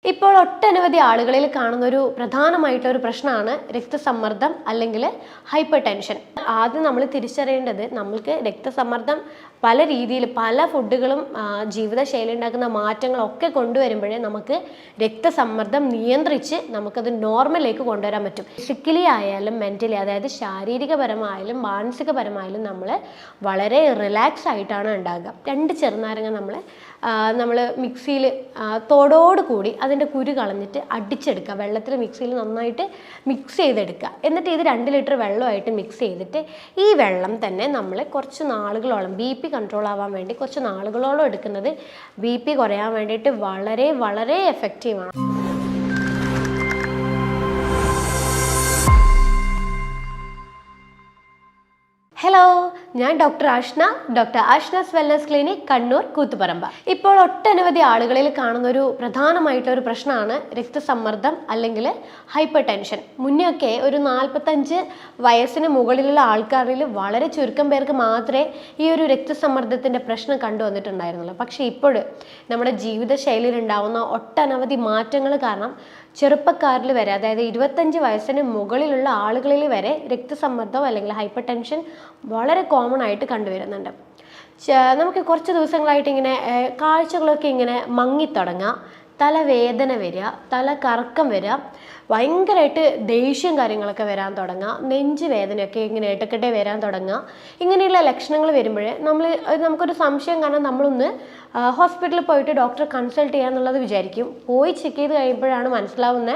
ഇപ്പോൾ ഒട്ടനവധി ആളുകളിൽ കാണുന്ന ഒരു പ്രധാനമായിട്ടുള്ള ഒരു പ്രശ്നമാണ് രക്തസമ്മർദ്ദം അല്ലെങ്കിൽ ഹൈപ്പർ ടെൻഷൻ. ആദ്യം നമ്മൾ തിരിച്ചറിയേണ്ടത് നമ്മൾക്ക് രക്തസമ്മർദ്ദം പല രീതിയിൽ പല ഫുഡുകളും ജീവിതശൈലി ഉണ്ടാക്കുന്ന മാറ്റങ്ങളൊക്കെ കൊണ്ടുവരുമ്പോഴേ നമുക്ക് രക്തസമ്മർദ്ദം നിയന്ത്രിച്ച് നമുക്കത് നോർമലിലേക്ക് കൊണ്ടുവരാൻ പറ്റും. ഫിസിക്കലി ആയാലും മെൻ്റലി, അതായത് ശാരീരികപരമായാലും മാനസികപരമായാലും നമ്മൾ വളരെ റിലാക്സ് ആയിട്ടാണ് ഉണ്ടാകുക. 2 ചെറുനാരങ്ങ നമ്മൾ മിക്സിയിൽ തോടോട് കൂടി അതിൻ്റെ കുരു കളഞ്ഞിട്ട് അടിച്ചെടുക്കുക. വെള്ളത്തിൽ മിക്സിയിൽ നന്നായിട്ട് മിക്സ് ചെയ്തെടുക്കുക. എന്നിട്ട് ഇത് 2 ലിറ്റർ വെള്ളമായിട്ട് മിക്സ് ചെയ്തിട്ട് ഈ വെള്ളം തന്നെ നമ്മൾ കുറച്ച് നാളുകളോളം BP കൺട്രോൾ ആവാൻ വേണ്ടി കുറച്ച് നാളുകളോളം എടുക്കുന്നത് BP കുറയാൻ വേണ്ടിയിട്ട് വളരെ വളരെ എഫക്റ്റീവാണ്. ഹലോ, ഞാൻ doctor Ashna's wellness clinic, Kannur, Koothuparamba. ഇപ്പോൾ ഒട്ടനവധി ആളുകളിൽ കാണുന്ന ഒരു പ്രധാനമായിട്ടുള്ള ഒരു പ്രശ്നമാണ് രക്തസമ്മർദ്ദം അല്ലെങ്കിൽ ഹൈപ്പർ ടെൻഷൻ. മുന്നേയൊക്കെ ഒരു 45 വയസ്സിന് മുകളിലുള്ള ആൾക്കാരിൽ വളരെ ചുരുക്കം പേർക്ക് മാത്രമേ ഈ ഒരു രക്തസമ്മർദ്ദത്തിൻ്റെ പ്രശ്നം കണ്ടുവന്നിട്ടുണ്ടായിരുന്നുള്ളൂ. പക്ഷേ ഇപ്പോൾ നമ്മുടെ ജീവിതശൈലിയിൽ ഉണ്ടാകുന്ന ഒട്ടനവധി മാറ്റങ്ങൾ കാരണം ചെറുപ്പക്കാരിൽ വരെ, അതായത് 25 വയസ്സിന് മുകളിലുള്ള ആളുകളിൽ വരെ രക്തസമ്മർദ്ദം അല്ലെങ്കിൽ ഹൈപ്പർ ടെൻഷൻ വളരെ കോമൺ ആയിട്ട് കണ്ടുവരുന്നുണ്ട്. നമുക്ക് കുറച്ച് ദിവസങ്ങളായിട്ട് ഇങ്ങനെ കാഴ്ചകളൊക്കെ ഇങ്ങനെ മങ്ങിത്തുടങ്ങുക, തലവേദന വരിക, തല കറക്കം വരിക, ഭയങ്കരമായിട്ട് ദേഷ്യം കാര്യങ്ങളൊക്കെ വരാൻ തുടങ്ങുക, നെഞ്ച് വേദനയൊക്കെ ഇങ്ങനെ ഇടയ്ക്കിടെ വരാൻ തുടങ്ങുക. ഇങ്ങനെയുള്ള ലക്ഷണങ്ങൾ വരുമ്പോഴേ നമുക്കൊരു സംശയം, കാരണം നമ്മളൊന്ന് ഹോസ്പിറ്റലിൽ പോയിട്ട് ഡോക്ടറെ കൺസൾട്ട് ചെയ്യാന്നുള്ളത് വിചാരിക്കും. പോയി ചെക്ക് ചെയ്ത് കഴിയുമ്പോഴാണ് മനസ്സിലാവുന്നത്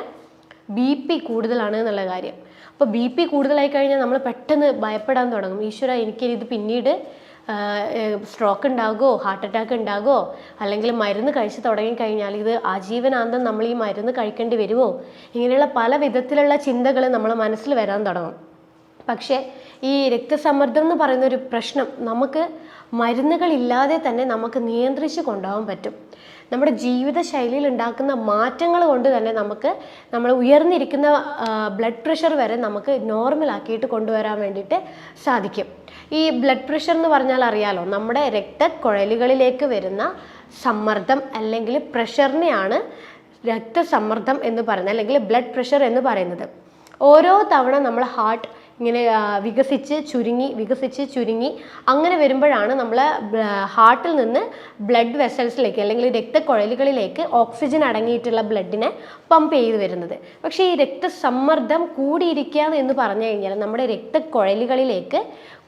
BP കൂടുതലാണ് എന്നുള്ള കാര്യം. അപ്പോൾ BP കൂടുതലായി കഴിഞ്ഞാൽ നമ്മൾ പെട്ടെന്ന് ഭയപ്പെടാൻ തുടങ്ങും. ഈശ്വര, എനിക്കിത് പിന്നീട് സ്ട്രോക്ക് ഉണ്ടാകുമോ, ഹാർട്ട് അറ്റാക്ക് ഉണ്ടാകുമോ, അല്ലെങ്കിൽ മരുന്ന് കഴിച്ച് തുടങ്ങിക്കഴിഞ്ഞാൽ ഇത് ആജീവനാന്തം നമ്മൾ ഈ മരുന്ന് കഴിക്കേണ്ടി വരുമോ, ഇങ്ങനെയുള്ള പല വിധത്തിലുള്ള ചിന്തകൾ നമ്മളെ മനസ്സിൽ വരാൻ തുടങ്ങും. പക്ഷേ ഈ രക്തസമ്മർദ്ദം എന്ന് പറയുന്ന ഒരു പ്രശ്നം നമുക്ക് മരുന്നുകളില്ലാതെ തന്നെ നമുക്ക് നിയന്ത്രിച്ച് കൊണ്ടുപോകാൻ പറ്റും. നമ്മുടെ ജീവിതശൈലിയിൽ ഉണ്ടാക്കുന്ന മാറ്റങ്ങൾ കൊണ്ട് തന്നെ നമ്മൾ ഉയർന്നിരിക്കുന്ന ബ്ലഡ് പ്രഷർ വരെ നമുക്ക് നോർമലാക്കിയിട്ട് കൊണ്ടുവരാൻ വേണ്ടിയിട്ട് സാധിക്കും. ഈ ബ്ലഡ് പ്രഷർ എന്ന് പറഞ്ഞാൽ അറിയാലോ, നമ്മുടെ രക്തക്കുഴലുകളിലേക്ക് വരുന്ന സമ്മർദ്ദം അല്ലെങ്കിൽ പ്രഷറിനെയാണ് രക്തസമ്മർദ്ദം എന്ന് പറയുന്നത്, അല്ലെങ്കിൽ ബ്ലഡ് പ്രഷർ എന്ന് പറയുന്നത്. ഓരോ തവണ നമ്മൾ ഹാർട്ട് ഇങ്ങനെ വികസിച്ച് ചുരുങ്ങി അങ്ങനെ വരുമ്പോഴാണ് നമ്മൾ ഹാർട്ടിൽ നിന്ന് ബ്ലഡ് വെസൽസിലേക്ക് അല്ലെങ്കിൽ രക്തക്കുഴലുകളിലേക്ക് ഓക്സിജൻ അടങ്ങിയിട്ടുള്ള ബ്ലഡിനെ പമ്പ് ചെയ്ത് വരുന്നത്. പക്ഷേ ഈ രക്തസമ്മർദ്ദം കൂടിയിരിക്കുക എന്ന് പറഞ്ഞു കഴിഞ്ഞാൽ നമ്മുടെ രക്തക്കുഴലുകളിലേക്ക്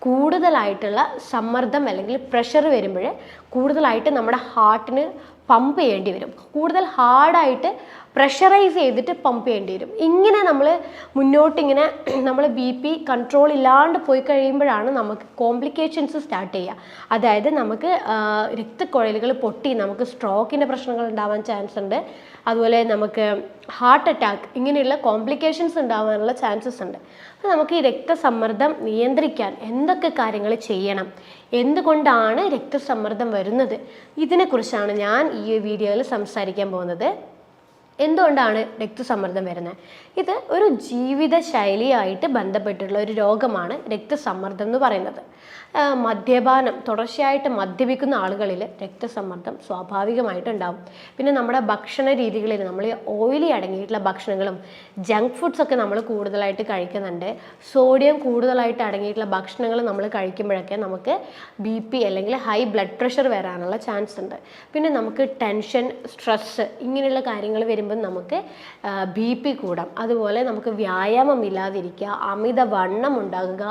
കൂടുതലായിട്ടുള്ള സമ്മർദ്ദം അല്ലെങ്കിൽ പ്രഷർ വരുമ്പോൾ കൂടുതലായിട്ട് നമ്മുടെ ഹാർട്ടിന് പമ്പ് ചെയ്യേണ്ടി വരും. കൂടുതൽ ഹാർഡായിട്ട് പ്രഷറൈസ് ചെയ്തിട്ട് പമ്പ് ചെയ്യേണ്ടി വരും. ഇങ്ങനെ നമ്മൾ മുന്നോട്ടിങ്ങനെ നമ്മൾ BP കൺട്രോൾ ഇല്ലാണ്ട് പോയി കഴിയുമ്പോഴാണ് നമുക്ക് കോംപ്ലിക്കേഷൻസ് സ്റ്റാർട്ട് ചെയ്യുക. അതായത് നമുക്ക് രക്തക്കുഴലുകൾ പൊട്ടി നമുക്ക് സ്ട്രോക്കിൻ്റെ പ്രശ്നങ്ങൾ ഉണ്ടാവാൻ ചാൻസ് ഉണ്ട്. അതുപോലെ നമുക്ക് ഹാർട്ട് അറ്റാക്ക്, ഇങ്ങനെയുള്ള കോംപ്ലിക്കേഷൻസ് ഉണ്ടാവാനുള്ള ചാൻസസ് ഉണ്ട്. അപ്പോൾ നമുക്ക് ഈ രക്തസമ്മർദ്ദം നിയന്ത്രിക്കാൻ എന്തൊക്കെ കാര്യങ്ങൾ ചെയ്യണം, എന്തുകൊണ്ടാണ് രക്തസമ്മർദ്ദം വരുന്നത്, ഇതിനെക്കുറിച്ചാണ് ഞാൻ ഈ വീഡിയോയിൽ സംസാരിക്കാൻ പോകുന്നത്. എന്തുകൊണ്ടാണ് രക്തസമ്മർദ്ദം വരുന്നത്? ഇത് ഒരു ജീവിതശൈലിയായിട്ട് ബന്ധപ്പെട്ടിട്ടുള്ള ഒരു രോഗമാണ് രക്തസമ്മർദ്ദം എന്ന് പറയുന്നത്. മദ്യപാനം, തുടർച്ചയായിട്ട് മദ്യപിക്കുന്ന ആളുകളിൽ രക്തസമ്മർദ്ദം സ്വാഭാവികമായിട്ടുണ്ടാവും. പിന്നെ നമ്മുടെ ഭക്ഷണ രീതികളിൽ നമ്മൾ ഓയിലി അടങ്ങിയിട്ടുള്ള ഭക്ഷണങ്ങളും ജങ്ക് ഫുഡ്സൊക്കെ നമ്മൾ കൂടുതലായിട്ട് കഴിക്കുന്നുണ്ട്. സോഡിയം കൂടുതലായിട്ട് അടങ്ങിയിട്ടുള്ള ഭക്ഷണങ്ങൾ നമ്മൾ കഴിക്കുമ്പോഴൊക്കെ നമുക്ക് BP അല്ലെങ്കിൽ ഹൈ ബ്ലഡ് പ്രഷർ വരാനുള്ള ചാൻസ് ഉണ്ട്. പിന്നെ നമുക്ക് ടെൻഷൻ, സ്ട്രെസ്സ് ഇങ്ങനെയുള്ള കാര്യങ്ങൾ വരുമ്പോൾ നമുക്ക് BP കൂടാം. അതുപോലെ നമുക്ക് വ്യായാമം ഇല്ലാതിരിക്കുക, അമിതവണ്ണം ഉണ്ടാകുക,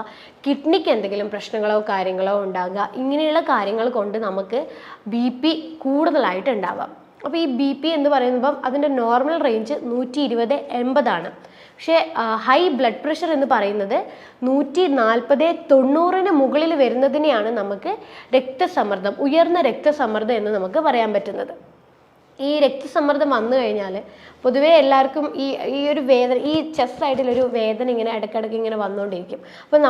കിഡ്നിക്ക് എന്തെങ്കിലും പ്രശ്നങ്ങളോ കാര്യങ്ങളോ ഉണ്ടാകുക, ഇങ്ങനെയുള്ള കാര്യങ്ങൾ കൊണ്ട് നമുക്ക് BP കൂടുതലായിട്ട് ഉണ്ടാവാം. അപ്പോൾ ഈ BP എന്ന് പറയുമ്പം അതിൻ്റെ നോർമൽ റേഞ്ച് 120-80 പക്ഷേ ഹൈ ബ്ലഡ് പ്രഷർ എന്ന് പറയുന്നത് 140-90 മുകളിൽ വരുന്നതിനെയാണ് നമുക്ക് രക്തസമ്മർദ്ദം, ഉയർന്ന രക്തസമ്മർദ്ദം എന്ന് നമുക്ക് പറയാൻ പറ്റുന്നത്. ഈ രക്തസമ്മർദ്ദം വന്നു കഴിഞ്ഞാൽ പൊതുവേ എല്ലാവർക്കും ഈ ഒരു വേദന, ഈ ചെസ്റ്റ് സൈഡിലൊരു വേദന ഇങ്ങനെ ഇടയ്ക്കിടയ്ക്ക് ഇങ്ങനെ വന്നുകൊണ്ടിരിക്കും. അപ്പോൾ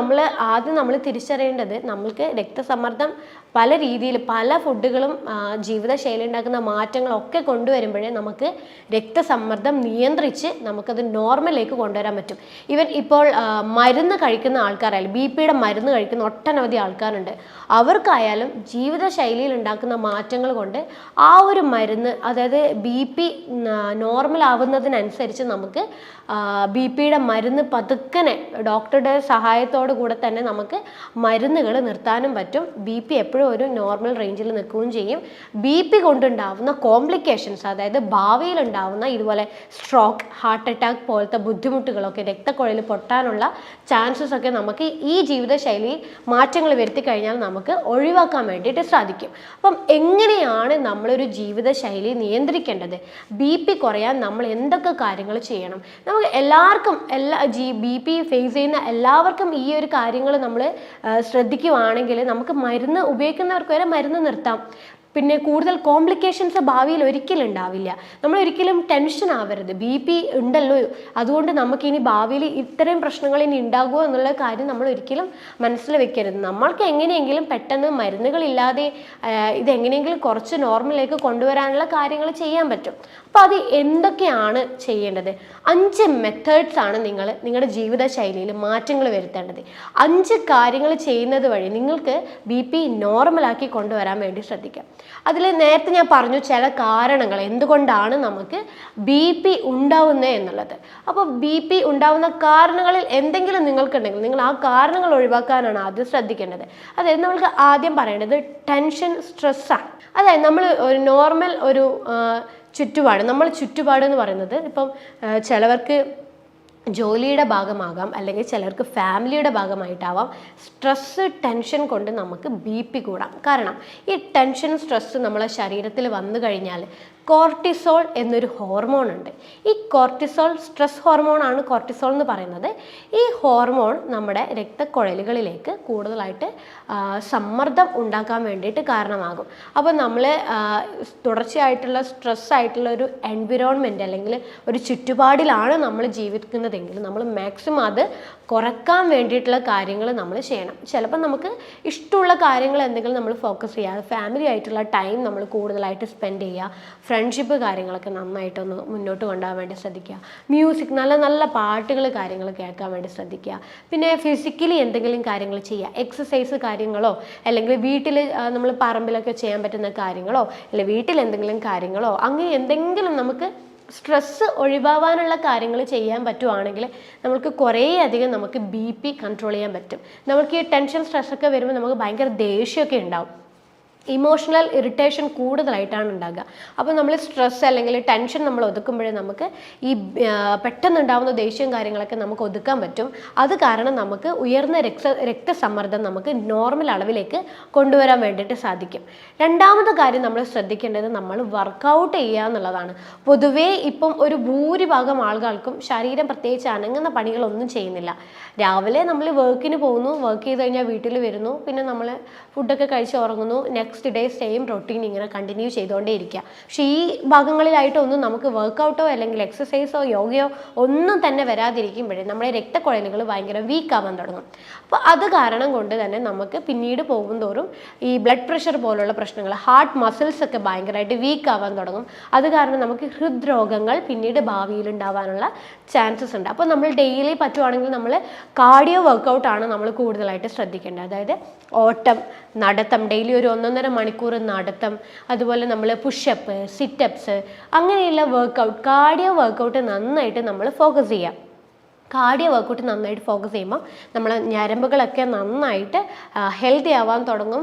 നമ്മൾ തിരിച്ചറിയേണ്ടത് നമ്മൾക്ക് രക്തസമ്മർദ്ദം പല രീതിയിൽ പല ഫുഡുകളും ജീവിതശൈലി ഉണ്ടാക്കുന്ന മാറ്റങ്ങളൊക്കെ കൊണ്ടുവരുമ്പോഴേ നമുക്ക് രക്തസമ്മർദ്ദം നിയന്ത്രിച്ച് നമുക്കത് നോർമലിലേക്ക് കൊണ്ടുവരാൻ പറ്റും. ഇപ്പോൾ മരുന്ന് കഴിക്കുന്ന ആൾക്കാരായാലും BPയുടെ മരുന്ന് കഴിക്കുന്ന ഒട്ടനവധി ആൾക്കാരുണ്ട്. അവർക്കായാലും ജീവിതശൈലിയിൽ ഉണ്ടാക്കുന്ന മാറ്റങ്ങൾ കൊണ്ട് ആ ഒരു മരുന്ന് അതായത് BP നോർമൽ ആവുന്നതിനനുസരിച്ച് നമുക്ക് BP-യുടെ മരുന്ന് പതുക്കനെ ഡോക്ടറുടെ സഹായത്തോടു കൂടെ തന്നെ നമുക്ക് മരുന്നുകൾ നിർത്താനും പറ്റും. BP എപ്പോഴും ഒരു നോർമൽ റേഞ്ചിൽ നിൽക്കുകയും ചെയ്യും. BP കൊണ്ടുണ്ടാവുന്ന കോംപ്ലിക്കേഷൻസ്, അതായത് ഭാവിയിൽ ഉണ്ടാവുന്ന ഇതുപോലെ സ്ട്രോക്ക്, ഹാർട്ട് അറ്റാക്ക് പോലത്തെ ബുദ്ധിമുട്ടുകളൊക്കെ, രക്തക്കുഴൽ പൊട്ടാനുള്ള ചാൻസസ് ഒക്കെ നമുക്ക് ഈ ജീവിതശൈലി മാറ്റങ്ങൾ വരുത്തി കഴിഞ്ഞാൽ നമുക്ക് ഒഴിവാക്കാൻ വേണ്ടിയിട്ട് സാധിക്കും. അപ്പം എങ്ങനെയാണ് നമ്മളൊരു ജീവിതശൈലി നിയന്ത്രിക്കേണ്ടത്? BP കുറയാൻ നമ്മൾ എന്തൊക്കെ കാര്യങ്ങൾ ചെയ്യണം? നമുക്ക് എല്ലാവർക്കും BP ഫേസ് ചെയ്യുന്ന എല്ലാവർക്കും ഈ ഒരു കാര്യങ്ങൾ നമ്മൾ ശ്രദ്ധിക്കുകയാണെങ്കിൽ നമുക്ക് മരുന്ന് ഉപയോഗിക്കുന്നവർക്ക് വരെ മരുന്ന് നിർത്താം. പിന്നെ കൂടുതൽ കോംപ്ലിക്കേഷൻസ് ഭാവിയിൽ ഒരിക്കലും ഉണ്ടാവില്ല. നമ്മൾ ഒരിക്കലും ടെൻഷൻ ആവരുത്. BP ഉണ്ടല്ലോ, അതുകൊണ്ട് നമുക്കിനി ഭാവിയിൽ ഇത്രയും പ്രശ്നങ്ങൾ ഇനി ഉണ്ടാകുമോ എന്നുള്ള കാര്യം നമ്മൾ ഒരിക്കലും മനസ്സിൽ വെക്കരുത്. നമ്മൾക്ക് എങ്ങനെയെങ്കിലും പെട്ടെന്ന് മരുന്നുകളില്ലാതെ ഇതെങ്ങനെയെങ്കിലും കുറച്ച് നോർമലിലേക്ക് കൊണ്ടുവരാനുള്ള കാര്യങ്ങൾ ചെയ്യാൻ പറ്റും. അപ്പോൾ അത് എന്തൊക്കെയാണ് ചെയ്യേണ്ടത്? 5 മെത്തേഡ്സ് ആണ് നിങ്ങൾ നിങ്ങളുടെ ജീവിതശൈലിയിൽ മാറ്റങ്ങൾ വരുത്തേണ്ടത്. 5 കാര്യങ്ങൾ ചെയ്യുന്നത് വഴി നിങ്ങൾക്ക് BP നോർമലാക്കി കൊണ്ടുവരാൻ വേണ്ടി ശ്രദ്ധിക്കാം. അതിൽ നേരത്തെ ഞാൻ പറഞ്ഞു ചില കാരണങ്ങൾ എന്തുകൊണ്ടാണ് നമുക്ക് BP ഉണ്ടാവുന്നത് എന്നുള്ളത്. അപ്പോൾ BP ഉണ്ടാവുന്ന കാരണങ്ങളിൽ എന്തെങ്കിലും നിങ്ങൾക്കുണ്ടെങ്കിൽ നിങ്ങൾ ആ കാരണങ്ങൾ ഒഴിവാക്കാനാണ് ആദ്യം ശ്രദ്ധിക്കേണ്ടത്. അതായത് നമ്മൾക്ക് ആദ്യം പറയേണ്ടത് ടെൻഷൻ, സ്ട്രെസ്സാണ്. അതായത് നമ്മൾ ഒരു നോർമൽ ഒരു ചുറ്റുപാട്, നമ്മൾ ചുറ്റുപാട് എന്ന് പറയുന്നത് ഇപ്പം ചിലവർക്ക് ജോലിയുടെ ഭാഗമാകാം, അല്ലെങ്കിൽ ചിലർക്ക് ഫാമിലിയുടെ ഭാഗമായിട്ടാവാം. സ്ട്രെസ്സ്, ടെൻഷൻ കൊണ്ട് നമുക്ക് BP കൂടാം. കാരണം ഈ ടെൻഷൻ, സ്ട്രെസ്സ് നമ്മളെ ശരീരത്തിൽ വന്നു കഴിഞ്ഞാൽ കോർട്ടിസോൾ എന്നൊരു ഹോർമോൺ ഉണ്ട്. ഈ കോർട്ടിസോൾ സ്ട്രെസ് ഹോർമോണാണ് കോർട്ടിസോൾ എന്ന് പറയുന്നത്. ഈ ഹോർമോൺ നമ്മുടെ രക്തക്കുഴലുകളിലേക്ക് കൂടുതലായിട്ട് സമ്മർദ്ദം ഉണ്ടാക്കാൻ വേണ്ടിയിട്ട് കാരണമാകും. അപ്പോൾ നമ്മൾ തുടർച്ചയായിട്ടുള്ള സ്ട്രെസ് ആയിട്ടുള്ള ഒരു എൻവിറോൺമെൻറ്റ് അല്ലെങ്കിൽ ഒരു ചുറ്റുപാടിലാണ് നമ്മൾ ജീവിക്കുന്നതെങ്കിൽ നമ്മൾ മാക്സിമം അത് കുറക്കാൻ വേണ്ടിയിട്ടുള്ള കാര്യങ്ങൾ നമ്മൾ ചെയ്യണം. ചിലപ്പോൾ നമുക്ക് ഇഷ്ടമുള്ള കാര്യങ്ങൾ എന്തെങ്കിലും നമ്മൾ ഫോക്കസ് ചെയ്യുക, ഫാമിലി ആയിട്ടുള്ള ടൈം നമ്മൾ കൂടുതലായിട്ട് സ്പെൻഡ് ചെയ്യുക, ഫ്രണ്ട്ഷിപ്പ് കാര്യങ്ങളൊക്കെ നന്നായിട്ടൊന്ന് മുന്നോട്ട് കൊണ്ടുപോകാൻ വേണ്ടി ശ്രദ്ധിക്കുക, മ്യൂസിക്, നല്ല നല്ല പാട്ടുകൾ കാര്യങ്ങൾ കേൾക്കാൻ വേണ്ടി ശ്രദ്ധിക്കുക. പിന്നെ ഫിസിക്കലി എന്തെങ്കിലും കാര്യങ്ങൾ ചെയ്യുക, എക്സസൈസ് കാര്യങ്ങളോ അല്ലെങ്കിൽ വീട്ടിൽ നമ്മൾ പറമ്പിലൊക്കെ ചെയ്യാൻ പറ്റുന്ന കാര്യങ്ങളോ അല്ലെങ്കിൽ വീട്ടിൽ എന്തെങ്കിലും കാര്യങ്ങളോ അങ്ങനെ എന്തെങ്കിലും നമുക്ക് സ്ട്രെസ്സ് ഒഴിവാകാനുള്ള കാര്യങ്ങൾ ചെയ്യാൻ പറ്റുവാണെങ്കിൽ നമുക്ക് കുറേ അധികം നമുക്ക് BP കൺട്രോൾ ചെയ്യാൻ പറ്റും. നമുക്ക് ഈ ടെൻഷൻ, സ്ട്രെസ്സൊക്കെ വരുമ്പോൾ നമുക്ക് ഭയങ്കര ദേഷ്യമൊക്കെ ഉണ്ടാവും, ഇമോഷണൽ ഇറിറ്റേഷൻ കൂടുതലായിട്ടാണ് ഉണ്ടാകുക. അപ്പോൾ നമ്മൾ സ്ട്രെസ് അല്ലെങ്കിൽ ടെൻഷൻ നമ്മൾ ഒതുക്കുമ്പോഴേ നമുക്ക് ഈ പെട്ടെന്നുണ്ടാകുന്ന ദേഷ്യവും കാര്യങ്ങളൊക്കെ നമുക്ക് ഒതുക്കാൻ പറ്റും. അത് കാരണം നമുക്ക് ഉയർന്ന രക്തസമ്മർദ്ദം നമുക്ക് നോർമൽ അളവിലേക്ക് കൊണ്ടുവരാൻ വേണ്ടിയിട്ട് സാധിക്കും. രണ്ടാമത്തെ കാര്യം നമ്മൾ ശ്രദ്ധിക്കേണ്ടത് നമ്മൾ വർക്കൗട്ട് ചെയ്യുക എന്നുള്ളതാണ്. പൊതുവേ ഇപ്പം ഒരു ഭൂരിഭാഗം ആളുകൾക്കും ശരീരം പ്രത്യേകിച്ച് അനങ്ങുന്ന പണികളൊന്നും ചെയ്യുന്നില്ല. രാവിലെ നമ്മൾ വർക്കിന് പോകുന്നു, വർക്ക് ചെയ്ത് കഴിഞ്ഞാൽ വീട്ടിൽ വരുന്നു, പിന്നെ നമ്മൾ ഫുഡൊക്കെ കഴിച്ച് ഉറങ്ങുന്നു, നെക്സ്റ്റ് ഡേ സെയിം റൊട്ടീൻ ഇങ്ങനെ കണ്ടിന്യൂ ചെയ്തുകൊണ്ടേ ഇരിക്കുക. പക്ഷേ ഈ ഭാഗങ്ങളിലായിട്ടൊന്നും നമുക്ക് വർക്കൗട്ടോ അല്ലെങ്കിൽ എക്സസൈസോ യോഗയോ ഒന്നും തന്നെ വരാതിരിക്കുമ്പോഴേ നമ്മുടെ രക്തക്കുഴലുകൾ ഭയങ്കര വീക്കാവാൻ തുടങ്ങും. അപ്പോൾ അത് കാരണം കൊണ്ട് തന്നെ നമുക്ക് പിന്നീട് പോകും തോറും ഈ ബ്ലഡ് പ്രഷർ പോലുള്ള പ്രശ്നങ്ങൾ, ഹാർട്ട് മസിൽസ് ഒക്കെ ഭയങ്കരമായിട്ട് വീക്കാവാൻ തുടങ്ങും. അത് കാരണം നമുക്ക് ഹൃദ്രോഗങ്ങൾ പിന്നീട് ഭാവിയിൽ ഉണ്ടാവാനുള്ള ചാൻസസ് ഉണ്ട്. അപ്പോൾ നമ്മൾ ഡെയിലി പറ്റുവാണെങ്കിൽ നമ്മൾ കാർഡിയോ വർക്കൗട്ടാണ് നമ്മൾ കൂടുതലായിട്ട് ശ്രദ്ധിക്കേണ്ടത്. അതായത് ഓട്ടം, നടത്തം, ഡെയിലി ഒരു 1.5 മണിക്കൂർ നടത്തം, അതുപോലെ നമ്മൾ പുഷപ്പ്, സിറ്റപ്സ്, അങ്ങനെയുള്ള വർക്കൗട്ട്, കാർഡിയോ വർക്കൗട്ട് നന്നായിട്ട് നമ്മൾ ഫോക്കസ് ചെയ്യാം. കാർഡിയോ വർക്കൗട്ട് നന്നായിട്ട് ഫോക്കസ് ചെയ്യുമ്പോൾ നമ്മളെ ഞരമ്പുകളൊക്കെ നന്നായിട്ട് ഹെൽത്തി ആവാൻ തുടങ്ങും.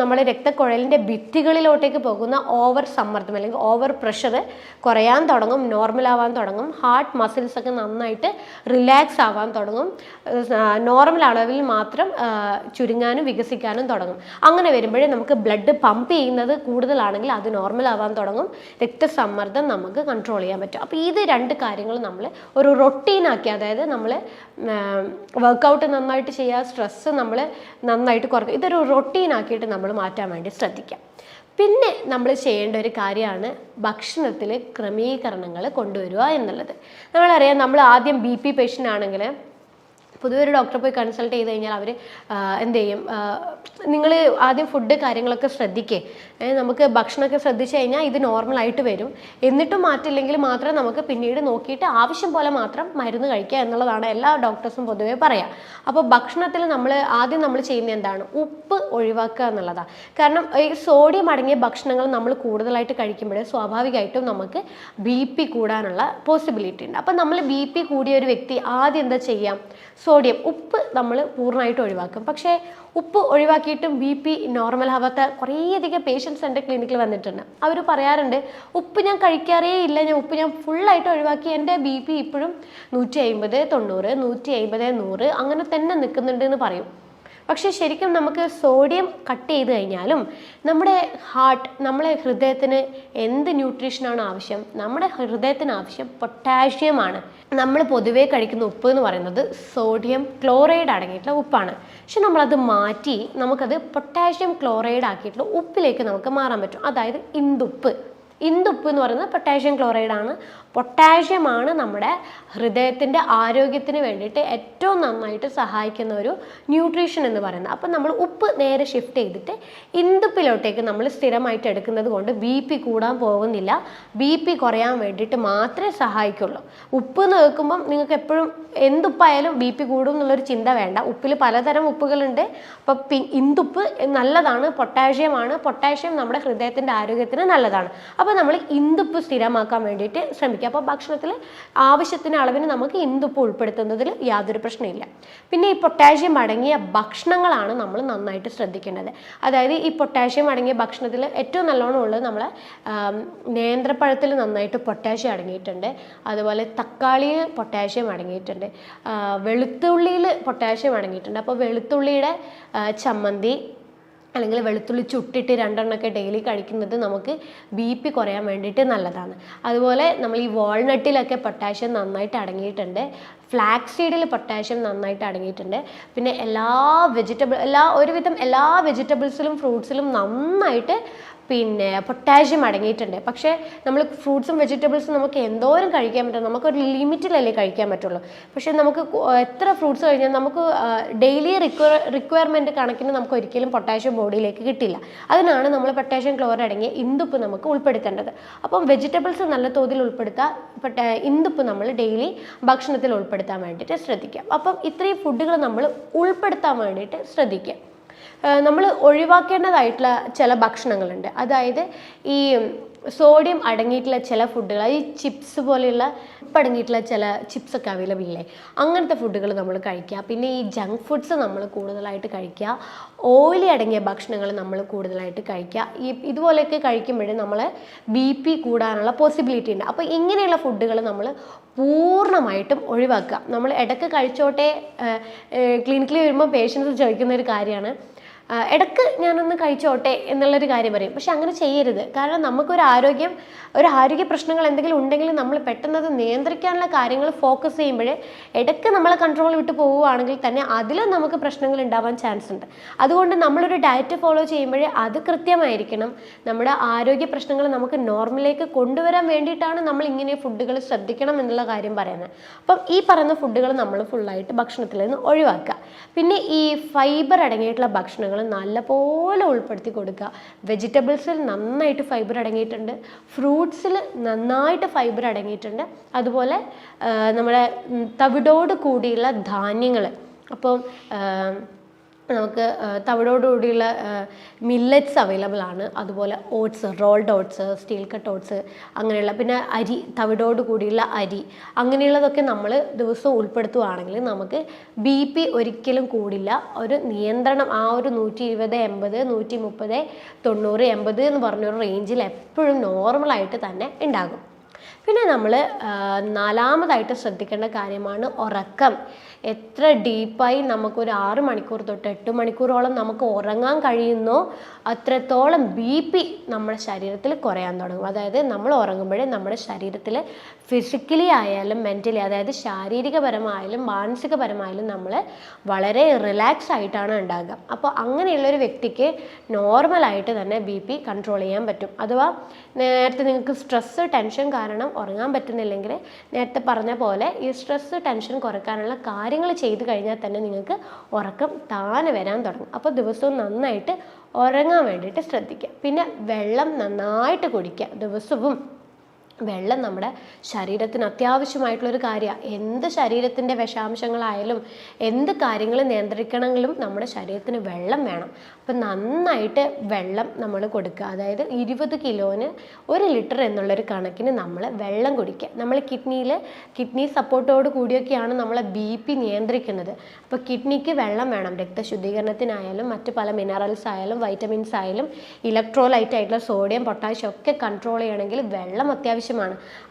നമ്മുടെ രക്തക്കുഴലിൻ്റെ ഭിത്തികളിലോട്ടേക്ക് പോകുന്ന ഓവർ സമ്മർദ്ദം അല്ലെങ്കിൽ ഓവർ പ്രഷർ കുറയാൻ തുടങ്ങും, നോർമൽ ആവാൻ തുടങ്ങും. ഹാർട്ട് മസിൽസ് ഒക്കെ നന്നായിട്ട് റിലാക്സ് ആവാൻ തുടങ്ങും, നോർമൽ അളവിൽ മാത്രം ചുരുങ്ങാനും വികസിക്കാനും തുടങ്ങും. അങ്ങനെ വരുമ്പോഴേ നമുക്ക് ബ്ലഡ് പമ്പ് ചെയ്യുന്നത് കൂടുതലാണെങ്കിൽ അത് നോർമൽ ആവാൻ തുടങ്ങും, രക്തസമ്മർദ്ദം നമുക്ക് കൺട്രോൾ ചെയ്യാൻ പറ്റും. അപ്പോൾ ഇത് 2 കാര്യങ്ങൾ നമ്മൾ ഒരു റൊട്ടീനാക്കി, അതായത് നമ്മൾ വർക്കൗട്ട് നന്നായിട്ട് ചെയ്യുക, സ്ട്രെസ്സ് നമ്മൾ നന്നായിട്ട് കുറയ്ക്കുക, ഇതൊരു റൊട്ടീനാക്കിയിട്ട് നമ്മൾ മാറ്റാൻ വേണ്ടി ശ്രദ്ധിക്കാം. പിന്നെ നമ്മൾ ചെയ്യേണ്ട ഒരു കാര്യമാണ് ഭക്ഷണത്തിൽ ക്രമീകരണങ്ങൾ കൊണ്ടുവരിക എന്നുള്ളത്. നമ്മളറിയാം, നമ്മൾ ആദ്യം BP പേഷ്യൻ്റ് ആണെങ്കിൽ പൊതുവെ ഒരു ഡോക്ടറെ പോയി കൺസൾട്ട് ചെയ്ത് കഴിഞ്ഞാൽ അവർ എന്ത് ചെയ്യും, നിങ്ങൾ ആദ്യം ഫുഡ് കാര്യങ്ങളൊക്കെ ശ്രദ്ധിക്കുക, നമുക്ക് ഭക്ഷണമൊക്കെ ശ്രദ്ധിച്ചു കഴിഞ്ഞാൽ ഇത് നോർമലായിട്ട് വരും. എന്നിട്ടും മാറ്റില്ലെങ്കിൽ മാത്രം നമുക്ക് പിന്നീട് നോക്കിയിട്ട് ആവശ്യം പോലെ മാത്രം മരുന്ന് കഴിക്കുക എന്നുള്ളതാണ് എല്ലാ ഡോക്ടേഴ്സും പൊതുവേ പറയുക. അപ്പോൾ ഭക്ഷണത്തിൽ ആദ്യം നമ്മൾ ചെയ്യുന്നത് എന്താണ്? ഉപ്പ് ഒഴിവാക്കുക എന്നുള്ളതാണ്. കാരണം ഈ സോഡിയം അടങ്ങിയ ഭക്ഷണങ്ങൾ നമ്മൾ കൂടുതലായിട്ട് കഴിക്കുമ്പോൾ സ്വാഭാവികമായിട്ടും നമുക്ക് BP കൂടാനുള്ള പോസിബിലിറ്റി ഉണ്ട്. അപ്പം നമ്മൾ BP കൂടിയ ഒരു വ്യക്തി ആദ്യം എന്താ ചെയ്യാം? ഉപ്പ് നമ്മൾ പൂർണ്ണമായിട്ട് ഒഴിവാക്കും. പക്ഷേ ഉപ്പ് ഒഴിവാക്കിയിട്ടും BP നോർമൽ ആവാത്ത കുറേയധികം പേഷ്യൻസ് എൻ്റെ ക്ലിനിക്കിൽ വന്നിട്ടുണ്ട്. അവർ പറയാറുണ്ട്, ഉപ്പ് ഞാൻ കഴിക്കാറേ ഇല്ല, ഞാൻ ഫുള്ളായിട്ട് ഒഴിവാക്കി, എൻ്റെ BP ഇപ്പോഴും 150, 90, 150, 100 അങ്ങനെ തന്നെ നിൽക്കുന്നുണ്ട് എന്ന് പറയും. പക്ഷേ ശരിക്കും നമുക്ക് സോഡിയം കട്ട് ചെയ്ത് കഴിഞ്ഞാലും നമ്മുടെ നമ്മളെ ഹൃദയത്തിന് എന്ത് ന്യൂട്രീഷനാണ് ആവശ്യം? നമ്മുടെ ഹൃദയത്തിന് ആവശ്യം പൊട്ടാഷ്യമാണ്. നമ്മൾ പൊതുവേ കഴിക്കുന്ന ഉപ്പ് എന്ന് പറയുന്നത് സോഡിയം ക്ലോറൈഡ് അടങ്ങിയിട്ടുള്ള ഉപ്പാണ്. പക്ഷെ നമ്മളത് മാറ്റി നമുക്കത് പൊട്ടാഷ്യം ക്ലോറൈഡ് ആക്കിയിട്ടുള്ള ഉപ്പിലേക്ക് നമുക്ക് മാറാൻ പറ്റും. അതായത് ഇന്ദുപ്പ് എന്ന് പറയുന്നത് പൊട്ടാഷ്യം ക്ലോറൈഡാണ്. പൊട്ടാഷ്യമാണ് നമ്മുടെ ഹൃദയത്തിൻ്റെ ആരോഗ്യത്തിന് വേണ്ടിയിട്ട് ഏറ്റവും നന്നായിട്ട് സഹായിക്കുന്ന ഒരു ന്യൂട്രീഷൻ എന്ന് പറയുന്നത്. അപ്പം നമ്മൾ ഉപ്പ് നേരെ ഷിഫ്റ്റ് ചെയ്തിട്ട് ഇന്ദുപ്പിലോട്ടേക്ക് നമ്മൾ സ്ഥിരമായിട്ട് എടുക്കുന്നത് കൊണ്ട് BP കൂടാൻ പോകുന്നില്ല. BP കുറയാൻ വേണ്ടിയിട്ട് മാത്രമേ സഹായിക്കുള്ളൂ. ഉപ്പ് എന്ന് കേൾക്കുമ്പം നിങ്ങൾക്ക് എപ്പോഴും എന്തുപ്പായാലും BP കൂടും എന്നുള്ളൊരു ചിന്ത വേണ്ട. ഉപ്പിൽ പലതരം ഉപ്പുകളുണ്ട്. അപ്പം ഇന്ദുപ്പ് നല്ലതാണ്, പൊട്ടാഷ്യം നമ്മുടെ ഹൃദയത്തിൻ്റെ ആരോഗ്യത്തിന് നല്ലതാണ്. അപ്പോൾ നമ്മൾ ഇന്ദുപ്പ് സ്ഥിരമാക്കാൻ വേണ്ടിയിട്ട് ശ്രമിക്കുക. അപ്പോൾ ഭക്ഷണത്തിൽ ആവശ്യത്തിന് അളവിന് നമുക്ക് ഇന്ദുപ്പ് ഉൾപ്പെടുത്തുന്നതിൽ യാതൊരു പ്രശ്നമില്ല. പിന്നെ ഈ പൊട്ടാഷ്യം അടങ്ങിയ ഭക്ഷണങ്ങളാണ് നമ്മൾ നന്നായിട്ട് ശ്രദ്ധിക്കേണ്ടത്. അതായത് ഈ പൊട്ടാഷ്യം അടങ്ങിയ ഭക്ഷണത്തിൽ ഏറ്റവും നല്ലോണം ഉള്ളത് നമ്മളെ നേന്ത്രപ്പഴത്തിൽ നന്നായിട്ട് പൊട്ടാഷ്യം അടങ്ങിയിട്ടുണ്ട്. അതുപോലെ തക്കാളിയിൽ പൊട്ടാഷ്യം അടങ്ങിയിട്ടുണ്ട്. വെളുത്തുള്ളിയിൽ പൊട്ടാഷ്യം അടങ്ങിയിട്ടുണ്ട്. അപ്പോൾ വെളുത്തുള്ളിയുടെ ചമ്മന്തി അല്ലെങ്കിൽ വെളുത്തുള്ളി ചുട്ടിട്ട് 2 എണ്ണമൊക്കെ ഡെയിലി കഴിക്കുന്നത് നമുക്ക് BP കുറയാൻ വേണ്ടിയിട്ട് നല്ലതാണ്. അതുപോലെ നമ്മൾ ഈ വാൾനട്ടിലൊക്കെ പൊട്ടാഷ്യം നന്നായിട്ട് അടങ്ങിയിട്ടുണ്ട്. ഫ്ലാക്സ് സീഡിൽ പൊട്ടാഷ്യം നന്നായിട്ട് അടങ്ങിയിട്ടുണ്ട്. പിന്നെ ഒരുവിധം എല്ലാ വെജിറ്റബിൾസിലും ഫ്രൂട്ട്സിലും നന്നായിട്ട് പൊട്ടാഷ്യം അടങ്ങിയിട്ടുണ്ട്. പക്ഷേ നമ്മൾ ഫ്രൂട്ട്സും വെജിറ്റബിൾസും നമുക്ക് എന്തോരം കഴിക്കാൻ പറ്റും? നമുക്കൊരു ലിമിറ്റിലല്ലേ കഴിക്കാൻ പറ്റുള്ളൂ. പക്ഷേ നമുക്ക് എത്ര ഫ്രൂട്ട്സ് കഴിഞ്ഞാൽ നമുക്ക് ഡെയിലി റിക്വയർമെൻറ്റ് കണക്കിന് നമുക്ക് ഒരിക്കലും പൊട്ടാഷ്യം ബോഡിയിലേക്ക് കിട്ടില്ല. അതിനാണ് നമ്മൾ പൊട്ടാഷ്യം ക്ലോറൈഡ് അടങ്ങിയ ഇന്ദുപ്പ് നമുക്ക് ഉൾപ്പെടുത്തേണ്ടത്. അപ്പം വെജിറ്റബിൾസ് നല്ല തോതിൽ ഇന്ദുപ്പ് നമ്മൾ ഡെയിലി ഭക്ഷണത്തിൽ ഉൾപ്പെടുത്താൻ വേണ്ടിയിട്ട് ശ്രദ്ധിക്കാം. അപ്പം ഇത്രയും ഫുഡുകൾ നമ്മൾ ഉൾപ്പെടുത്താൻ വേണ്ടിയിട്ട് ശ്രദ്ധിക്കുക. നമ്മൾ ഒഴിവാക്കേണ്ടതായിട്ടുള്ള ചില ഭക്ഷണങ്ങളുണ്ട്. അതായത് ഈ സോഡിയം അടങ്ങിയിട്ടുള്ള ചില ഫുഡുകൾ, ഈ ചിപ്സ് പോലെയുള്ള അടങ്ങിയിട്ടുള്ള ചില ചിപ്സൊക്കെ അവൈലബിൾ ഇല്ലേ, അങ്ങനത്തെ ഫുഡുകൾ നമ്മൾ കഴിക്കുക. പിന്നെ ഈ ജങ്ക് ഫുഡ്സ് നമ്മൾ കൂടുതലായിട്ട് കഴിക്കുക. ഓയിലി അടങ്ങിയ ഭക്ഷണങ്ങൾ നമ്മൾ കൂടുതലായിട്ട് കഴിക്കുക. ഇതുപോലെയൊക്കെ കഴിക്കുമ്പോഴേ നമ്മൾ BP കൂടാനുള്ള പോസിബിലിറ്റി ഉണ്ട്. അപ്പോൾ ഇങ്ങനെയുള്ള ഫുഡുകൾ നമ്മൾ പൂർണ്ണമായിട്ടും ഒഴിവാക്കുക. നമ്മൾ ഇടയ്ക്ക് കഴിച്ചോട്ടെ, ക്ലിനിക്കിൽ വരുമ്പോൾ പേഷ്യൻസ് ചോദിക്കുന്ന ഒരു കാര്യമാണ്, ഇടയ്ക്ക് ഞാനൊന്ന് കഴിച്ചോട്ടെ എന്നുള്ളൊരു കാര്യം പറയും. പക്ഷെ അങ്ങനെ ചെയ്യരുത്. കാരണം നമുക്കൊരു ആരോഗ്യ പ്രശ്നങ്ങൾ എന്തെങ്കിലും ഉണ്ടെങ്കിൽ നമ്മൾ പെട്ടെന്ന് അത് നിയന്ത്രിക്കാനുള്ള കാര്യങ്ങൾ ഫോക്കസ് ചെയ്യുമ്പോൾ ഇടയ്ക്ക് നമ്മളെ കൺട്രോൾ വിട്ട് പോവുകയാണെങ്കിൽ തന്നെ അതിലും നമുക്ക് പ്രശ്നങ്ങൾ ഉണ്ടാവാൻ ചാൻസ് ഉണ്ട്. അതുകൊണ്ട് നമ്മളൊരു ഡയറ്റ് ഫോളോ ചെയ്യുമ്പോൾ അത് കൃത്യമായിരിക്കണം. നമ്മുടെ ആരോഗ്യ പ്രശ്നങ്ങൾ നമുക്ക് നോർമലിലേക്ക് കൊണ്ടുവരാൻ വേണ്ടിയിട്ടാണ് നമ്മൾ ഇങ്ങനെ ഫുഡുകൾ ശ്രദ്ധിക്കണം എന്നുള്ള കാര്യം പറയുന്നത്. അപ്പം ഈ പറയുന്ന ഫുഡുകൾ നമ്മൾ ഫുള്ളായിട്ട് ഭക്ഷണത്തിൽ നിന്ന് ഒഴിവാക്കുക. പിന്നെ ഈ ഫൈബർ അടങ്ങിയിട്ടുള്ള ഭക്ഷണങ്ങൾ നല്ലപോലെ ഉൾപ്പെടുത്തി കൊടുക്കുക. വെജിറ്റബിൾസിൽ നന്നായിട്ട് ഫൈബർ അടങ്ങിയിട്ടുണ്ട്. ഫ്രൂട്ട്സിൽ നന്നായിട്ട് ഫൈബർ അടങ്ങിയിട്ടുണ്ട്. അതുപോലെ നമ്മുടെ തവിടോട് കൂടിയുള്ള ധാന്യങ്ങൾ, അപ്പം നമുക്ക് തവിടോടുകൂടിയുള്ള മില്ലറ്റ്സ് അവൈലബിൾ ആണ്. അതുപോലെ oats, rolled oats, steel cut oats, അങ്ങനെയുള്ള പിന്നെ അരി, തവിടോട് കൂടിയുള്ള അരി, അങ്ങനെയുള്ളതൊക്കെ നമ്മൾ ദിവസവും ഉൾപ്പെടുത്തുകയാണെങ്കിൽ നമുക്ക് BP ഒരിക്കലും കൂടില്ല. ഒരു നിയന്ത്രണം ആ ഒരു 120, 80, 130, 90, 80 എന്ന് പറഞ്ഞൊരു റേഞ്ചിൽ എപ്പോഴും നോർമലായിട്ട് തന്നെ ഉണ്ടാകും. പിന്നെ നമ്മൾ നാലാമതായിട്ട് ശ്രദ്ധിക്കേണ്ട കാര്യമാണ് ഉറക്കം. എത്ര ഡീപ്പായി നമുക്കൊരു 6 മണിക്കൂർ തൊട്ട് 8 മണിക്കൂറോളം നമുക്ക് ഉറങ്ങാൻ കഴിയുന്നോ അത്രത്തോളം BP നമ്മുടെ ശരീരത്തിൽ കുറയാൻ തുടങ്ങും. അതായത് നമ്മൾ ഉറങ്ങുമ്പോഴേ നമ്മുടെ ശരീരത്തിൽ ഫിസിക്കലി ആയാലും മെൻ്റലി, അതായത് ശാരീരികപരമായാലും മാനസികപരമായാലും നമ്മൾ വളരെ റിലാക്സ് ആയിട്ടാണ് ഉണ്ടാകുക. അപ്പോൾ അങ്ങനെയുള്ളൊരു വ്യക്തിക്ക് നോർമലായിട്ട് തന്നെ BP കൺട്രോൾ ചെയ്യാൻ പറ്റും. അഥവാ നേരത്തെ നിങ്ങൾക്ക് സ്ട്രെസ്സ്, ടെൻഷൻ കാരണം ഉറങ്ങാൻ പറ്റുന്നില്ലെങ്കിൽ നേരത്തെ പറഞ്ഞ പോലെ ഈ സ്ട്രെസ് ടെൻഷൻ കുറയ്ക്കാനുള്ള കാര്യങ്ങൾ ചെയ്ത് കഴിഞ്ഞാൽ തന്നെ നിങ്ങൾക്ക് ഉറക്കം താനെ വരാൻ തുടങ്ങും. അപ്പോൾ ദിവസവും നന്നായിട്ട് ഉറങ്ങാൻ വേണ്ടിയിട്ട് ശ്രദ്ധിക്കുക. പിന്നെ വെള്ളം നന്നായിട്ട് കുടിക്കുക. ദിവസവും വെള്ളം നമ്മുടെ ശരീരത്തിന് അത്യാവശ്യമായിട്ടുള്ളൊരു കാര്യമാണ്. എന്ത് ശരീരത്തിൻ്റെ വിഷാംശങ്ങളായാലും എന്ത് കാര്യങ്ങൾ നിയന്ത്രിക്കണമെങ്കിലും നമ്മുടെ ശരീരത്തിന് വെള്ളം വേണം. അപ്പം നന്നായിട്ട് വെള്ളം നമ്മൾ കൊടുക്കുക. അതായത് 20 കിലോന് 1 ലിറ്റർ എന്നുള്ളൊരു കണക്കിന് നമ്മൾ വെള്ളം കുടിക്കുക. നമ്മൾ കിഡ്നി സപ്പോർട്ടോട് കൂടിയൊക്കെയാണ് നമ്മളെ BP നിയന്ത്രിക്കുന്നത്. അപ്പോൾ കിഡ്നിക്ക് വെള്ളം വേണം. രക്തശുദ്ധീകരണത്തിനായാലും മറ്റ് പല മിനറൽസ് ആയാലും വൈറ്റമിൻസ് ആയാലും ഇലക്ട്രോലൈറ്റ് ആയിട്ടുള്ള സോഡിയം പൊട്ടാഷ്യം ഒക്കെ കൺട്രോൾ ചെയ്യണമെങ്കിൽ വെള്ളം അത്യാവശ്യമാണ്.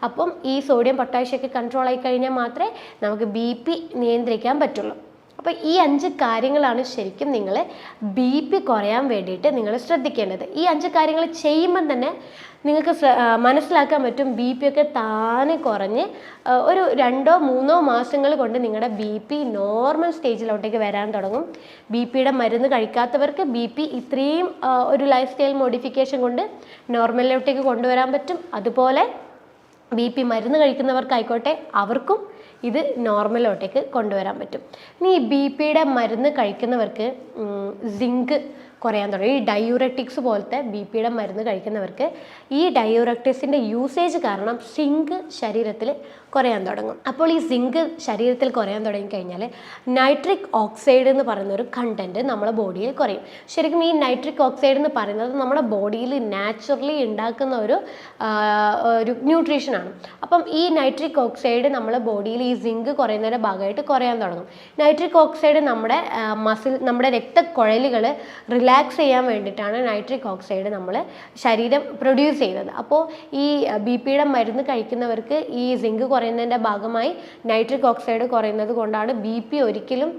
അപ്പം ഈ സോഡിയം പൊട്ടാഷ്യം ഒക്കെ കൺട്രോൾ ആയി കഴിഞ്ഞാൽ മാത്രമേ നമുക്ക് BP നിയന്ത്രിക്കാൻ പറ്റുള്ളൂ. അപ്പോൾ ഈ 5 കാര്യങ്ങളാണ് ശരിക്കും നിങ്ങൾ BP കുറയാൻ വേണ്ടിയിട്ട് നിങ്ങൾ ശ്രദ്ധിക്കേണ്ടത്. ഈ 5 കാര്യങ്ങൾ ചെയ്യുമ്പം തന്നെ നിങ്ങൾക്ക് മനസ്സിലാക്കാൻ പറ്റും BP ഒക്കെ താനെ കുറഞ്ഞ് ഒരു 2-3 മാസങ്ങൾ കൊണ്ട് നിങ്ങളുടെ BP നോർമൽ സ്റ്റേജിലോട്ടേക്ക് വരാൻ തുടങ്ങും. BPയുടെ മരുന്ന് കഴിക്കാത്തവർക്ക് BP ഇത്രയും ഒരു ലൈഫ് സ്റ്റൈൽ മോഡിഫിക്കേഷൻ കൊണ്ട് നോർമലിലോട്ടേക്ക് കൊണ്ടുവരാൻ പറ്റും. അതുപോലെ BP മരുന്ന് കഴിക്കുന്നവർക്കായിക്കോട്ടെ അവർക്കും ഇത് നോർമലോട്ടേക്ക് കൊണ്ടുവരാൻ പറ്റും. ഇനി ഈ BPയുടെ മരുന്ന് കഴിക്കുന്നവർക്ക് സിങ്ക് കുറയാൻ തുടങ്ങി. ഈ ഡയൂററ്റിക്സ് പോലത്തെ BPയുടെ മരുന്ന് കഴിക്കുന്നവർക്ക് ഈ ഡയൂററ്റിക്സിൻ്റെ യൂസേജ് കാരണം സിങ്ക് ശരീരത്തിൽ കുറയാൻ തുടങ്ങും. അപ്പോൾ ഈ സിങ്ക് ശരീരത്തിൽ കുറയാൻ തുടങ്ങിക്കഴിഞ്ഞാൽ നൈട്രിക് ഓക്സൈഡ് എന്ന് പറയുന്ന ഒരു കണ്ടൻറ്റ് നമ്മുടെ ബോഡിയിൽ കുറയും. ശരിക്കും ഈ നൈട്രിക് ഓക്സൈഡ് എന്ന് പറയുന്നത് നമ്മുടെ ബോഡിയിൽ നാച്ചുറലി ഉണ്ടാക്കുന്ന ഒരു ന്യൂട്രീഷനാണ്. അപ്പം ഈ നൈട്രിക് ഓക്സൈഡ് നമ്മുടെ ബോഡിയിൽ ഈ സിങ്ക് കുറയുന്നതിൻ്റെ ഭാഗമായിട്ട് കുറയാൻ തുടങ്ങും. നൈട്രിക് ഓക്സൈഡ് നമ്മുടെ രക്തക്കുഴലുകൾ റിലാക്സ് ചെയ്യാൻ വേണ്ടിയിട്ടാണ് നൈട്രിക് ഓക്സൈഡ് നമ്മൾ ശരീരം പ്രൊഡ്യൂസ് ചെയ്യുന്നത്. അപ്പോൾ ഈ BPയുടെ മരുന്ന് കഴിക്കുന്നവർക്ക് ഈ സിങ്ക് കുറയുന്നതിൻ്റെ ഭാഗമായി നൈട്രിക് ഓക്സൈഡ് കുറയുന്നത് കൊണ്ടാണ് BP ഒരിക്കലും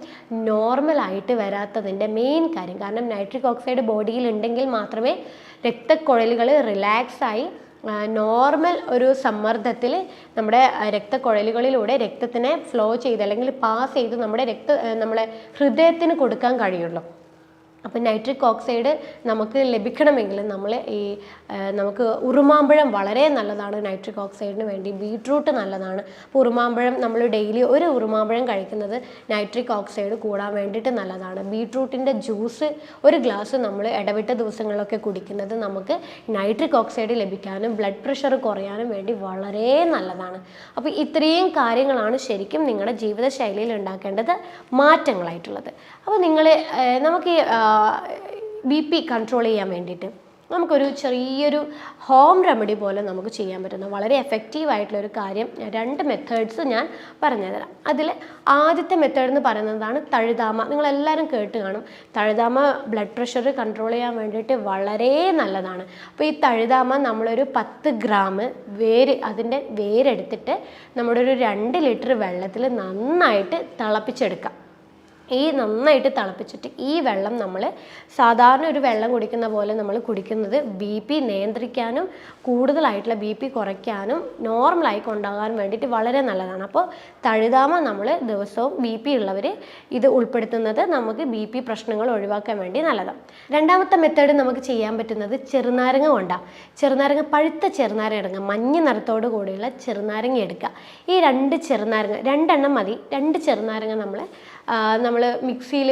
നോർമലായിട്ട് വരാത്തതിൻ്റെ മെയിൻ കാര്യം. കാരണം നൈട്രിക് ഓക്സൈഡ് ബോഡിയിൽ ഉണ്ടെങ്കിൽ മാത്രമേ രക്തക്കുഴലുകൾ റിലാക്സായി നോർമൽ ഒരു സമ്മർദ്ദത്തിൽ നമ്മുടെ രക്തക്കുഴലുകളിലൂടെ രക്തത്തിനെ ഫ്ലോ ചെയ്ത് അല്ലെങ്കിൽ പാസ് ചെയ്ത് നമ്മളെ ഹൃദയത്തിന് കൊടുക്കാൻ കഴിയുള്ളൂ. അപ്പം നൈട്രിക് ഓക്സൈഡ് നമുക്ക് ലഭിക്കണമെങ്കിൽ നമുക്ക് ഉറുമാമ്പഴം വളരെ നല്ലതാണ് നൈട്രിക് ഓക്സൈഡിന് വേണ്ടി. ബീട്രൂട്ട് നല്ലതാണ്. അപ്പോൾ ഉറുമാമ്പഴം നമ്മൾ ഡെയിലി ഒരു ഉറുമാമ്പഴം കഴിക്കുന്നത് നൈട്രിക് ഓക്സൈഡ് കൂടാൻ വേണ്ടിയിട്ട് നല്ലതാണ്. ബീട്രൂട്ടിൻ്റെ ജ്യൂസ് ഒരു ഗ്ലാസ് നമ്മൾ ഇടവിട്ട ദിവസങ്ങളിലൊക്കെ കുടിക്കുന്നത് നമുക്ക് നൈട്രിക് ഓക്സൈഡ് ലഭിക്കാനും ബ്ലഡ് പ്രഷർ കുറയാനും വേണ്ടി വളരെ നല്ലതാണ്. അപ്പോൾ ഇത്രയും കാര്യങ്ങളാണ് ശരിക്കും നിങ്ങളുടെ ജീവിതശൈലിയിൽ ഉണ്ടാക്കേണ്ടത് മാറ്റങ്ങളായിട്ടുള്ളത്. അപ്പോൾ നമുക്ക് BP കൺട്രോൾ ചെയ്യാൻ വേണ്ടിയിട്ട് നമുക്കൊരു ചെറിയൊരു ഹോം റെമഡി പോലെ നമുക്ക് ചെയ്യാൻ പറ്റുന്ന വളരെ എഫക്റ്റീവായിട്ടുള്ളൊരു കാര്യം 2 മെത്തേഡ്സ് ഞാൻ പറഞ്ഞുതരാം. അതിൽ ആദ്യത്തെ മെത്തേഡ് എന്ന് പറയുന്നതാണ് തഴുതാമ. നിങ്ങളെല്ലാവരും കേട്ട് കാണും. തഴുതാമ ബ്ലഡ് പ്രഷർ കൺട്രോൾ ചെയ്യാൻ വേണ്ടിയിട്ട് വളരെ നല്ലതാണ്. അപ്പോൾ ഈ തഴുതാമ നമ്മളൊരു 10 ഗ്രാം അതിൻ്റെ വേരെടുത്തിട്ട് നമ്മുടെ ഒരു 2 ലിറ്റർ വെള്ളത്തിൽ നന്നായിട്ട് തിളപ്പിച്ചെടുക്കാം. നന്നായിട്ട് തിളപ്പിച്ചിട്ട് ഈ വെള്ളം നമ്മൾ സാധാരണ ഒരു വെള്ളം കുടിക്കുന്ന പോലെ നമ്മൾ കുടിക്കുന്നത് BP നിയന്ത്രിക്കാനും കൂടുതലായിട്ടുള്ള BP കുറയ്ക്കാനും നോർമലായി കൊണ്ടുപോകാൻ വേണ്ടിയിട്ട് വളരെ നല്ലതാണ്. അപ്പോൾ തഴുതാമ നമ്മൾ ദിവസവും BP ഉള്ളവർ ഇത് ഉൾപ്പെടുത്തുന്നത് നമുക്ക് BP പ്രശ്നങ്ങൾ ഒഴിവാക്കാൻ വേണ്ടി നല്ലതാണ്. രണ്ടാമത്തെ മെത്തേഡ് നമുക്ക് ചെയ്യാൻ പറ്റുന്നത് ചെറുനാരങ്ങ കൊണ്ടാണ്. പഴുത്ത ചെറുനാരങ്ങ എടുക്കുക. മഞ്ഞ നിറത്തോട് കൂടിയുള്ള ചെറുനാരങ്ങ എടുക്കുക. ഈ 2 ചെറുനാരങ്ങ 2 എണ്ണം മതി. 2 ചെറുനാരങ്ങ നമ്മൾ മിക്സിയിൽ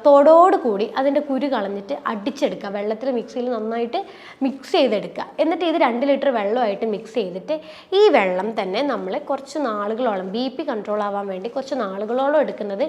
തോടോട് കൂടി അതിൻ്റെ കുരു കളഞ്ഞിട്ട് അടിച്ചെടുക്കുക. വെള്ളത്തിൽ മിക്സിയിൽ നന്നായിട്ട് മിക്സ് ചെയ്തെടുക്കുക. എന്നിട്ട് ഇത് 2 ലിറ്റർ വെള്ളമായിട്ട് മിക്സ് ചെയ്തിട്ട് ഈ വെള്ളം തന്നെ നമ്മൾ കുറച്ച് നാളുകളോളം BP കൺട്രോൾ ആവാൻ വേണ്ടി കുറച്ച് നാളുകളോളം എടുക്കുന്നത്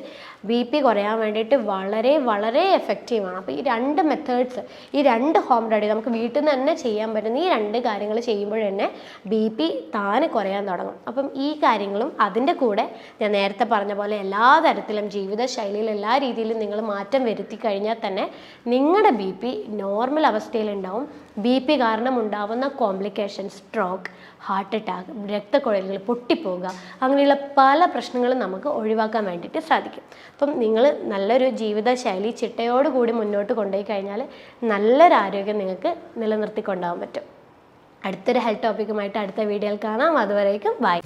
BP കുറയാൻ വേണ്ടിയിട്ട് വളരെ വളരെ എഫക്റ്റീവാണ്. അപ്പോൾ ഈ 2 മെത്തേഡ്സ്, ഈ 2 ഹോം റെമഡി നമുക്ക് വീട്ടിൽ നിന്ന് തന്നെ ചെയ്യാൻ പറ്റുന്ന ഈ 2 കാര്യങ്ങൾ ചെയ്യുമ്പോൾ തന്നെ BP താനെ കുറയാൻ തുടങ്ങും. അപ്പം ഈ കാര്യങ്ങളും അതിൻ്റെ കൂടെ ഞാൻ നേരത്തെ പറഞ്ഞ പോലെ എല്ലാ തരത്തിലും ജീവിതശൈലിയിൽ എല്ലാ രീതിയിലും നിങ്ങൾ മാറ്റം വരുത്തി കഴിഞ്ഞാൽ തന്നെ നിങ്ങളുടെ BP നോർമൽ അവസ്ഥയിലുണ്ടാവും. BP കാരണം ഉണ്ടാവുന്ന കോംപ്ലിക്കേഷൻ, സ്ട്രോക്ക്, ഹാർട്ട് അറ്റാക്ക്, രക്തക്കുഴലുകൾ പൊട്ടിപ്പോവുക, അങ്ങനെയുള്ള പല പ്രശ്നങ്ങളും നമുക്ക് ഒഴിവാക്കാൻ വേണ്ടിയിട്ട് സാധിക്കും. അപ്പം നിങ്ങൾ നല്ലൊരു ജീവിതശൈലി ചിട്ടയോടുകൂടി മുന്നോട്ട് കൊണ്ടുപോയി കഴിഞ്ഞാൽ നല്ലൊരു ആരോഗ്യം നിങ്ങൾക്ക് നിലനിർത്തിക്കൊണ്ടാവാൻ പറ്റും. അടുത്തൊരു ഹെൽത്ത് ടോപ്പിക്കുമായിട്ട് അടുത്ത വീഡിയോയിൽ കാണാം. അതുവരേക്കും ബൈ.